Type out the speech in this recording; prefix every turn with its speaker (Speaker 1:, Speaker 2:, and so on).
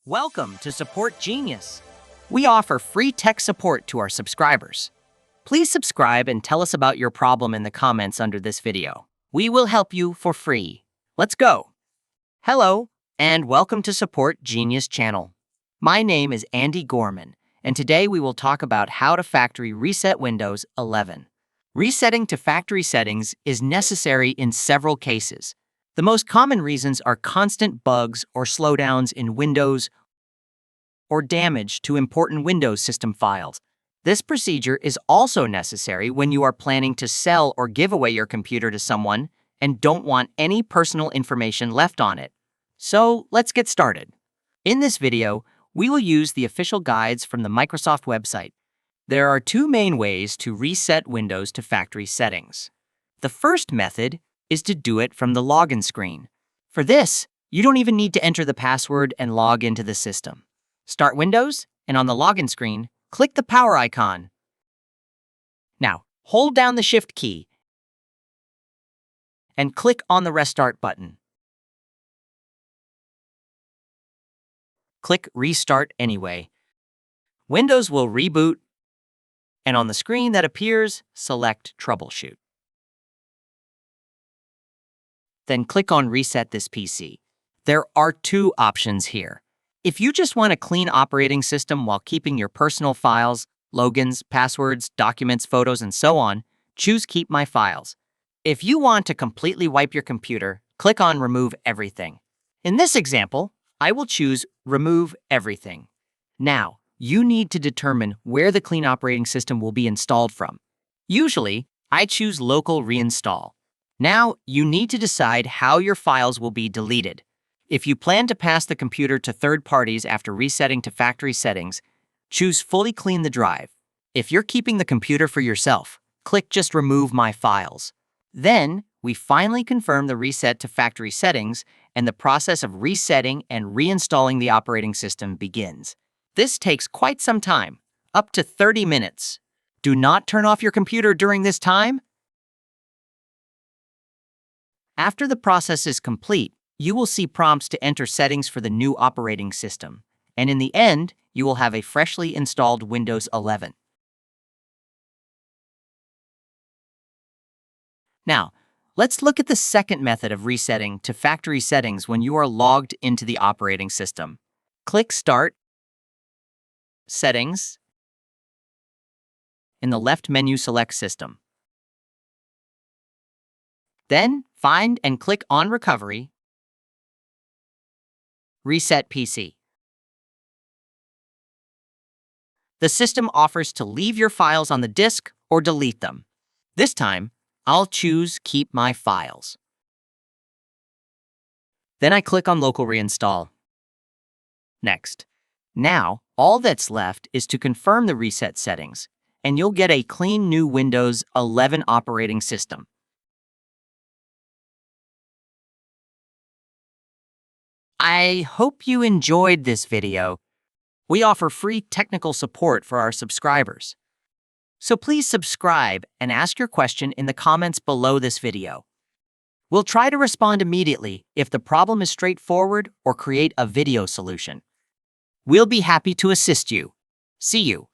Speaker 1: Welcome to Support Genius. We offer free tech support to our subscribers. Please subscribe and tell us about your problem in the comments under this video. We will help you for free. Let's go. Hello, and welcome to Support Genius channel. My name is Andy Gorman, and today we will talk about how to factory reset Windows 11. Resetting to factory settings is necessary in several cases. The most common reasons are constant bugs or slowdowns in Windows or damage to important Windows system files. This procedure is also necessary when you are planning to sell or give away your computer to someone and don't want any personal information left on it. So let's get started. In this video, we will use the official guides from the Microsoft website. There are two main ways to reset Windows to factory settings. The first method is to do it from the login screen. For this, you don't even need to enter the password and log into the system. Start Windows, and on the login screen, click the power icon. Now, hold down the Shift key and click on the Restart button. Click Restart anyway. Windows will reboot, and on the screen that appears, select Troubleshoot. Then click on Reset this PC. There are two options here. If you just want a clean operating system while keeping your personal files, logins, passwords, documents, photos, and so on, choose Keep My Files. If you want to completely wipe your computer, click on Remove Everything. In this example, I will choose Remove Everything. Now, you need to determine where the clean operating system will be installed from. Usually, I choose Local Reinstall. Now, you need to decide how your files will be deleted. If you plan to pass the computer to third parties after resetting to factory settings, choose Fully Clean the Drive. If you're keeping the computer for yourself, click just Remove My Files. Then, we finally confirm the reset to factory settings, and the process of resetting and reinstalling the operating system begins. This takes quite some time, up to 30 minutes. Do not turn off your computer during this time. After the process is complete, you will see prompts to enter settings for the new operating system, and in the end, you will have a freshly installed Windows 11. Now, let's look at the second method of resetting to factory settings when you are logged into the operating system. Click Start, Settings. In the left menu, select System. Then, find and click on Recovery, Reset PC. The system offers to leave your files on the disk or delete them. This time, I'll choose Keep My Files. Then I click on Local Reinstall. Next. Now, all that's left is to confirm the reset settings, and you'll get a clean new Windows 11 operating system. I hope you enjoyed this video. We offer free technical support for our subscribers. So please subscribe and ask your question in the comments below this video. We'll try to respond immediately if the problem is straightforward or create a video solution. We'll be happy to assist you. See you.